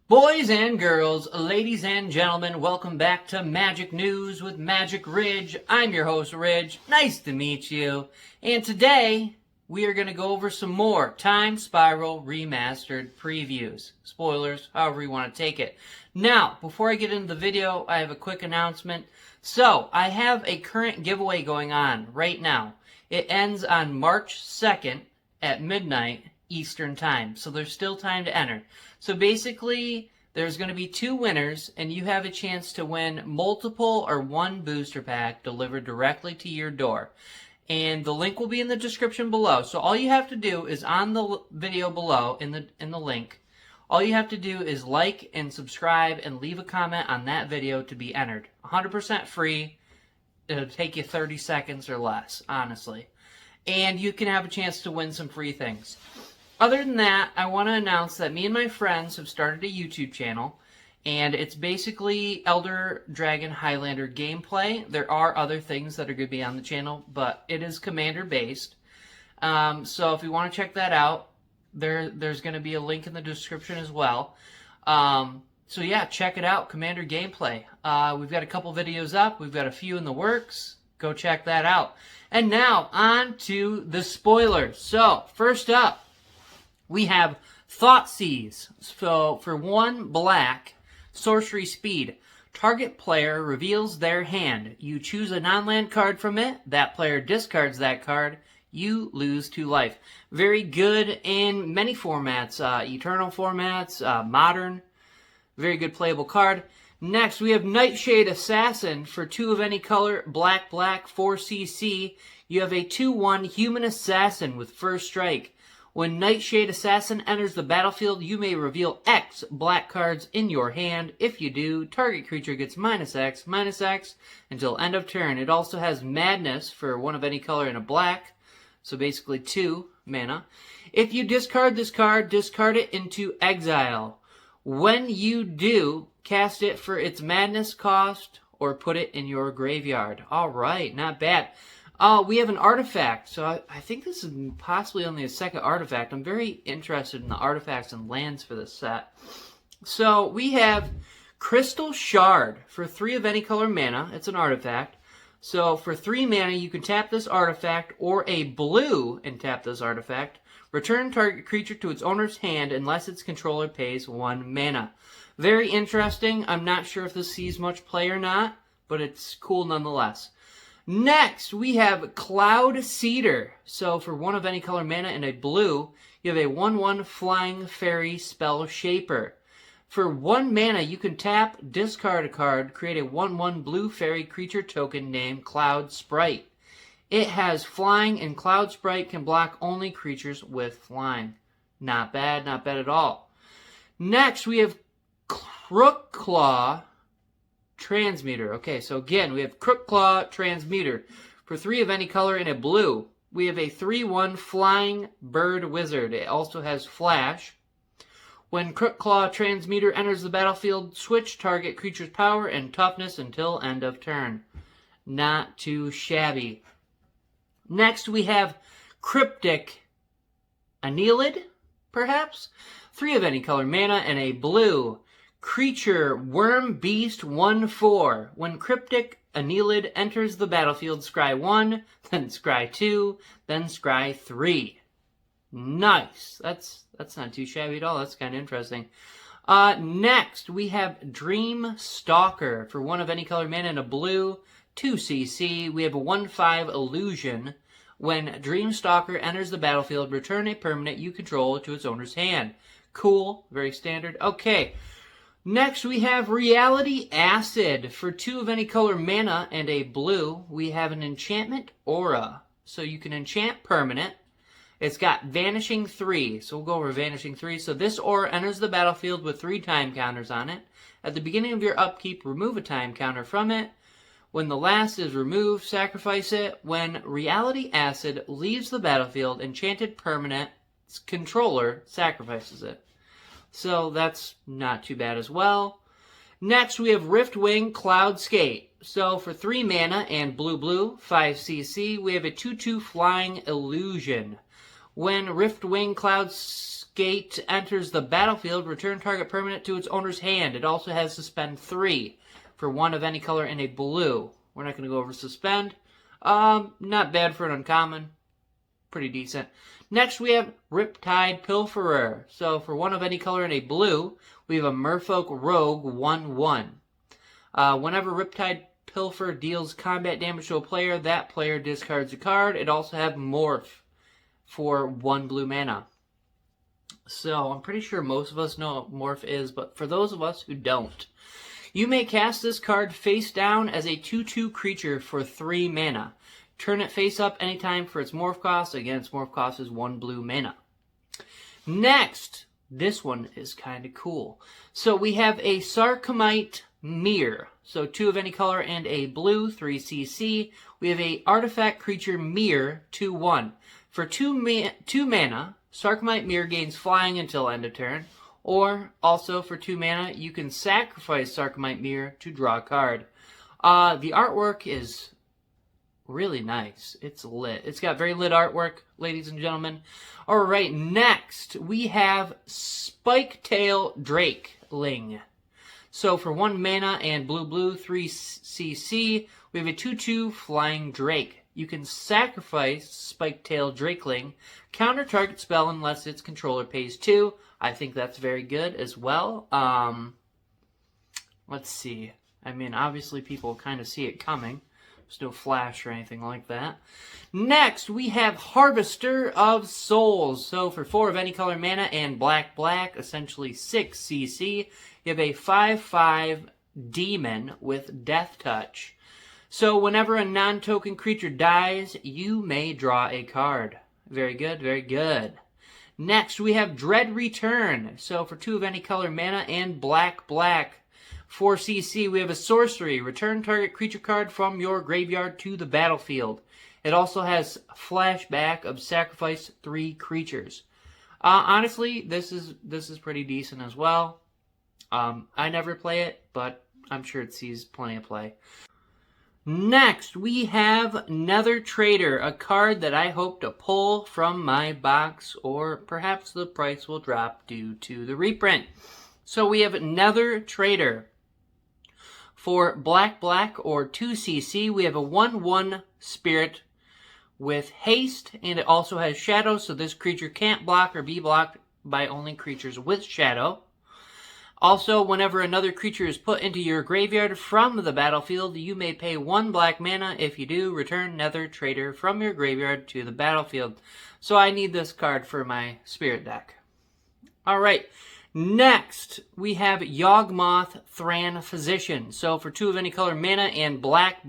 Boys and girls, ladies and gentlemen, welcome back to Magic News with Magic Ridge. I'm your host, Ridge. Nice to meet you. And today, we are going to go over some more Time Spiral Remastered previews. Spoilers, however you want to take it. Now, before I get into the video, I have a quick announcement. So, I have a current giveaway going on right now. It ends on March 2nd at midnight Eastern Time. So there's still time to enter. So basically, there's going to be 2 winners, and you have a chance to win multiple or one booster pack delivered directly to your door. And the link will be in the description below. So all you have to do is on the video below, in the link, all you have to do is like and subscribe and leave a comment on that video to be entered. 100% free. It'll take you 30 seconds or less, honestly. And you can have a chance to win some free things. Other than that, I want to announce that me and my friends have started a YouTube channel, and it's basically Elder Dragon Highlander gameplay. There are other things that are going to be on the channel, but it is Commander-based. So if you want to check that out, there's going to be a link in the description as well. So yeah, check it out, Commander gameplay. We've got a couple videos up. We've got a few in the works. Go check that out. And now, on to the spoilers. So, first up, we have Thoughtseize. So, for 1 black, sorcery speed. Target player reveals their hand. You choose a non-land card from it. That player discards that card. You lose 2 life. Very good in many formats. Eternal formats, Modern. Very good playable card. Next, we have Nightshade Assassin. For 2 of any color, black, 4cc. You have a 2/1 human assassin with first strike. When Nightshade Assassin enters the battlefield, you may reveal X black cards in your hand. If you do, target creature gets -X until end of turn. It also has Madness for 1 of any color and a black. So basically 2 mana. If you discard this card, discard it into exile. When you do, cast it for its Madness cost or put it in your graveyard. Alright, not bad. We have an artifact. So I think this is possibly only a second artifact. I'm very interested in the artifacts and lands for this set. So we have Crystal Shard for 3 of any color mana. It's an artifact. So for 3 mana, you can tap this artifact or a blue and tap this artifact. Return target creature to its owner's hand unless its controller pays 1 mana. Very interesting. I'm not sure if this sees much play or not, but it's cool nonetheless. Next, we have Cloudseeder. So for 1 of any color mana and a blue, you have a 1/1 flying fairy spell shaper. For 1 mana, you can tap, discard a card, create a 1/1 blue fairy creature token named Cloud Sprite. It has flying, and Cloud Sprite can block only creatures with flying. Not bad at all. Next, we have Crookclaw Transmuter. Okay, so again, we have Crookclaw Transmuter. For 3 of any color in a blue, we have a 3/1 flying bird wizard. It also has flash. When Crookclaw Transmuter enters the battlefield, switch target creature's power and toughness until end of turn. Not too shabby. Next, we have Cryptk Annelid, perhaps? 3 of any color mana and a blue. Creature, Worm Beast 1/4. When Cryptk Annelid enters the battlefield, scry 1, then scry 2, then scry 3. Nice. That's not too shabby at all. That's kind of interesting. Next, we have Dream Stalker. For 1 of any color mana and a blue, 2cc. We have a 1/5 illusion. When Dream Stalker enters the battlefield, return a permanent you control to its owner's hand. Cool. Very standard. Okay. Next, we have Reality Acid. For 2 of any color mana and a blue, we have an enchantment aura. So you can enchant permanent. It's got Vanishing 3. So we'll go over Vanishing 3. So this aura enters the battlefield with 3 time counters on it. At the beginning of your upkeep, remove a time counter from it. When the last is removed, sacrifice it. When Reality Acid leaves the battlefield, enchanted permanent's controller sacrifices it. So that's not too bad as well. Next, we have Riftwing Cloudskate. So for 3 mana and blue, 5cc, we have a 2/2 flying illusion. When Riftwing Cloudskate Gate enters the battlefield, return target permanent to its owner's hand. It also has Suspend 3 for 1 of any color in a blue. We're not going to go over Suspend. Not bad for an uncommon. Pretty decent. Next, we have Riptide Pilferer. So, for 1 of any color in a blue, we have a Merfolk Rogue 1/1. Whenever Riptide Pilfer deals combat damage to a player, that player discards a card. It also has Morph for 1 blue mana. So, I'm pretty sure most of us know what Morph is, but for those of us who don't, you may cast this card face down as a 2/2 creature for 3 mana. Turn it face up anytime for its Morph cost. Again, its Morph cost is 1 blue mana. Next, this one is kind of cool. So we have a Sarcomite Mirror. So 2 of any color and a blue, 3 CC. We have a Artifact Creature Mirror, 2/1. For 2 mana, Sarcomite Mirror gains flying until end of turn. Or, also for 2 mana, you can sacrifice Sarcomite Mirror to draw a card. The artwork is really nice. It's lit. It's got very lit artwork, ladies and gentlemen. Alright, next, we have Spikerail Drakeling. So for 1 mana and blue, 3 CC, we have a 2/2 Flying Drake. You can sacrifice Spikerail Drakeling, counter target spell unless its controller pays 2. I think that's very good as well. Let's see. I mean, obviously people kind of see it coming. There's no flash or anything like that. Next, we have Harvester of Souls. So for 4 of any color mana and black, essentially 6 CC, you have a 5/5 demon with Death Touch. So whenever a non-token creature dies, you may draw a card. Very good, very good. Next, we have Dread Return. So for 2 of any color mana and black, 4 CC, we have a sorcery. Return target creature card from your graveyard to the battlefield. It also has flashback of sacrifice 3 creatures. Honestly, this is pretty decent as well. I never play it, but I'm sure it sees plenty of play. Next, we have Nether Trader, a card that I hope to pull from my box, or perhaps the price will drop due to the reprint. So we have Nether Trader. For black, or 2 CC, we have a 1/1 spirit with haste, and it also has shadow, so this creature can't block or be blocked by only creatures with shadow. Also, whenever another creature is put into your graveyard from the battlefield, you may pay 1 black mana. If you do, return Nether Trader from your graveyard to the battlefield. So I need this card for my spirit deck. Alright, next we have Yawgmoth Thran Physician. So for 2 of any color mana and black,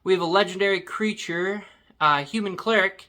we have a legendary creature, Human Cleric.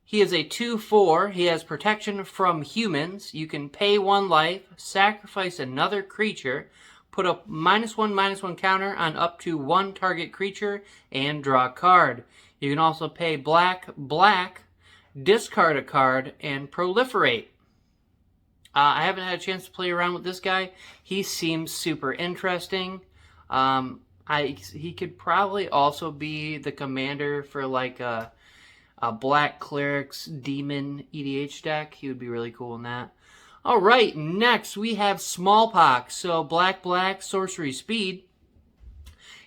He is a 2/4. He has protection from humans. You can pay 1 life, sacrifice another creature, put a -1/-1 counter on up to 1 target creature, and draw a card. You can also pay black, discard a card, and proliferate. I haven't had a chance to play around with this guy. He seems super interesting. He could probably also be the commander for like a Black Cleric's Demon EDH deck. He would be really cool in that. Alright, next we have Smallpox. So black, sorcery speed.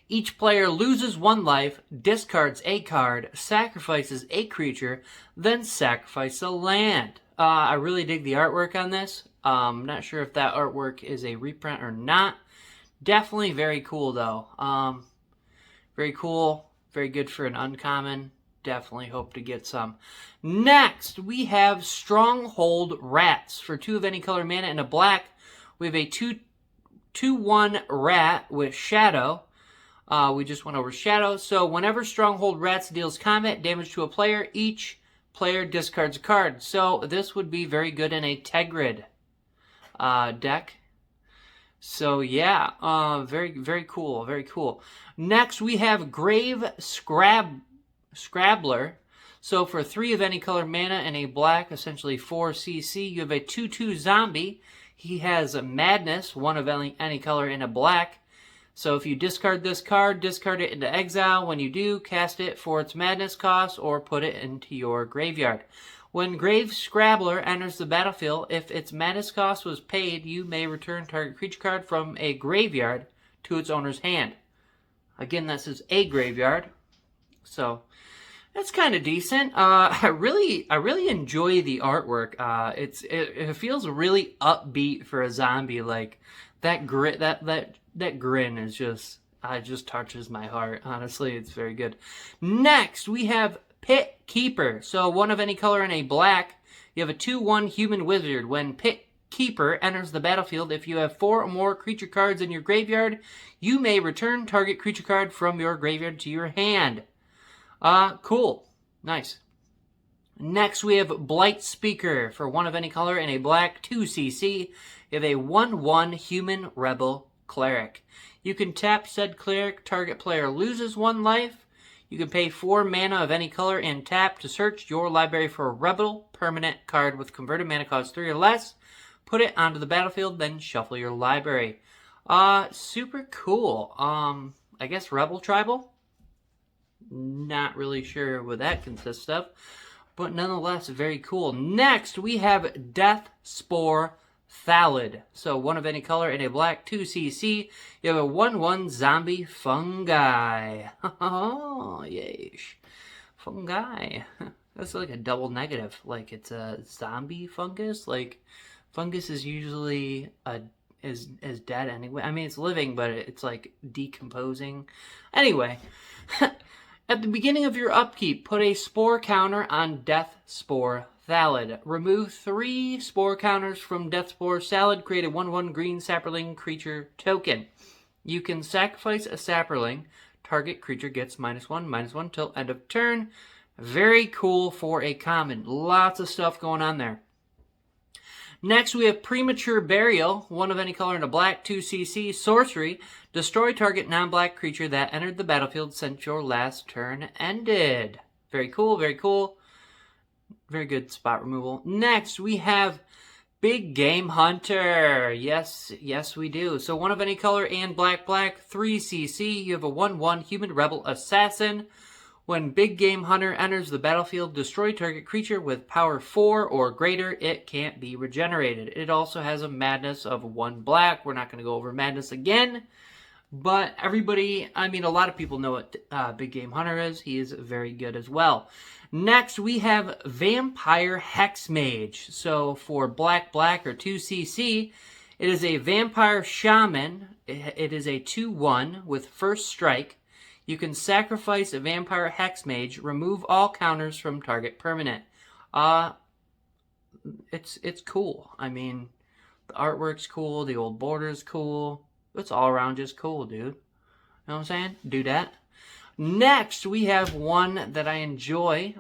Each player loses 1 life, discards a card, sacrifices a creature, then sacrifices a land. I really dig the artwork on this. I'm not sure if that artwork is a reprint or not. Definitely very cool though. Very cool. Very good for an uncommon. Definitely hope to get some. Next, we have Stronghold Rats. For 2 of any color mana and a black, we have a 2/1 rat with shadow. We just went over shadow. So whenever Stronghold Rats deals combat damage to a player, each player discards a card. So this would be very good in a Tegrid deck. So yeah, very cool, very cool. Next, we have Grave Scrabbler. So for 3 of any color mana and a black, essentially 4 CC, you have a 2/2 zombie. He has a Madness, 1 of any color in a black. So if you discard this card, discard it into exile. When you do, cast it for its Madness cost or put it into your graveyard. When Grave Scrabbler enters the battlefield, if its madness cost was paid, you may return target creature card from a graveyard to its owner's hand. Again, this is a graveyard, so that's kind of decent. I really enjoy the artwork. It feels really upbeat for a zombie. Like that grin is just touches my heart. Honestly, it's very good. Next, we have Pit Keeper. So one of any color in a black. You have a 2/1 human wizard. When Pit Keeper enters the battlefield, if you have 4 or more creature cards in your graveyard, you may return target creature card from your graveyard to your hand. Cool. Nice. Next, we have Blightspeaker. For one of any color in a black 2 CC, you have a 1/1 human rebel cleric. You can tap said cleric, target player loses 1 life. You can pay 4 mana of any color and tap to search your library for a rebel permanent card with converted mana cost 3 or less. Put it onto the battlefield, then shuffle your library. Super cool. I guess Rebel Tribal? Not really sure what that consists of, but nonetheless, very cool. Next, we have Death Spore Thallid. So one of any color in a black 2 CC. You have a 1/1 zombie fungi. Oh, yeesh. Fungi. That's like a double negative. Like it's a zombie fungus. Like fungus is usually is dead anyway. I mean, it's living, but it's like decomposing. Anyway, at the beginning of your upkeep, put a spore counter on Death Spore Thallid. Remove 3 spore counters from Death Spore Thallid. Create a 1/1 green sapperling creature token. You can sacrifice a sapperling. Target creature gets -1/-1 till end of turn. Very cool for a common. Lots of stuff going on there. Next, we have Premature Burial. One of any color in a black 2 CC sorcery. Destroy target non-black creature that entered the battlefield since your last turn ended. Very cool, very cool. Very good spot removal. Next, we have Big Game Hunter. Yes, we do. So one of any color and black 3 CC. You have a 1/1 human rebel assassin. When Big Game Hunter enters the battlefield, destroy target creature with power 4 or greater. It can't be regenerated. It also has a madness of 1 black. We're not going to go over madness again. But everybody, I mean, a lot of people know what Big Game Hunter is. He is very good as well. Next, we have Vampire Hexmage. So for black or 2 CC, it is a Vampire Shaman. It is a 2/1 with first strike. You can sacrifice a Vampire Hexmage, remove all counters from target permanent. It's cool. I mean, the artwork's cool, the old border's cool. It's all around just cool, dude. You know what I'm saying? Do that. Next, we have one that I enjoy.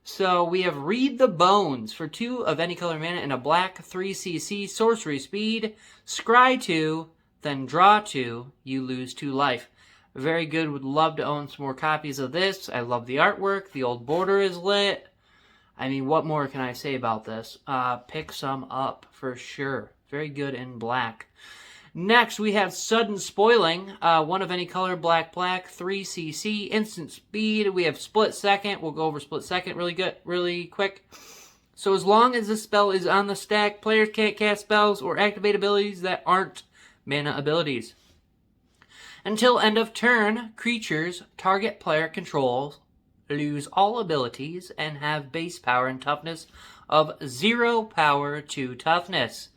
So we have Read the Bones. For 2 of any color mana and a black 3 CC sorcery speed. Scry 2, then draw 2. You lose 2 life. Very good. Would love to own some more copies of this. I love the artwork. The old border is lit. I mean, what more can I say about this? Pick some up for sure. Very good in black. Next, we have Sudden Spoiling. One of any color, black, 3 CC, instant speed. We have Split Second. We'll go over Split Second really quick. So as long as this spell is on the stack, players can't cast spells or activate abilities that aren't mana abilities. Until end of turn, creatures target player controls lose all abilities and have base power and toughness of 0 power to toughness.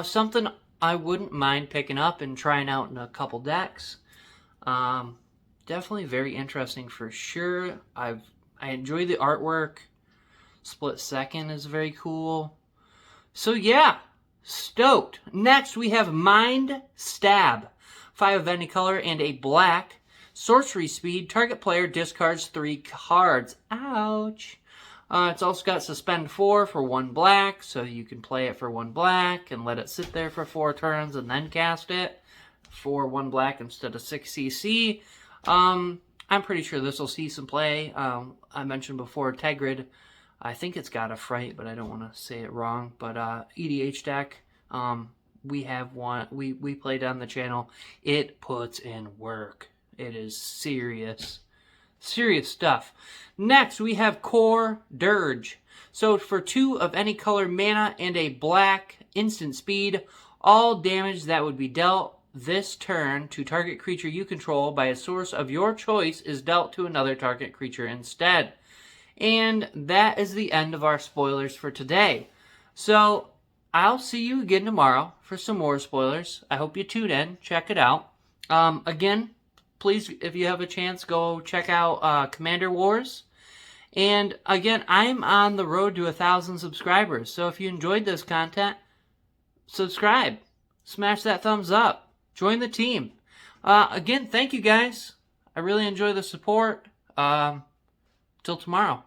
Something I wouldn't mind picking up and trying out in a couple decks. Definitely very interesting for sure. I enjoy the artwork. Split Second is very cool. So yeah, stoked. Next we have Mind Stab. 5 of any color and a black. Sorcery speed. Target player discards 3 cards. Ouch. It's also got Suspend 4 for 1 black, so you can play it for 1 black and let it sit there for 4 turns and then cast it for 1 black instead of 6 CC. I'm pretty sure this will see some play. I mentioned before Tegrid. I think it's got a Fright, but I don't want to say it wrong. But EDH deck. We have one. We played on the channel. It puts in work. It is serious. Serious stuff. Next, we have Core Dirge. So for 2 of any color mana and a black instant speed, all damage that would be dealt this turn to target creature you control by a source of your choice is dealt to another target creature instead. And that is the end of our spoilers for today. So I'll see you again tomorrow for some more spoilers. I hope you tune in. Check it out. Again, please, if you have a chance, go check out Commander Wars. And again, I'm on the road to 1,000 subscribers. So if you enjoyed this content, subscribe. Smash that thumbs up. Join the team. Again, thank you guys. I really enjoy the support. Till tomorrow.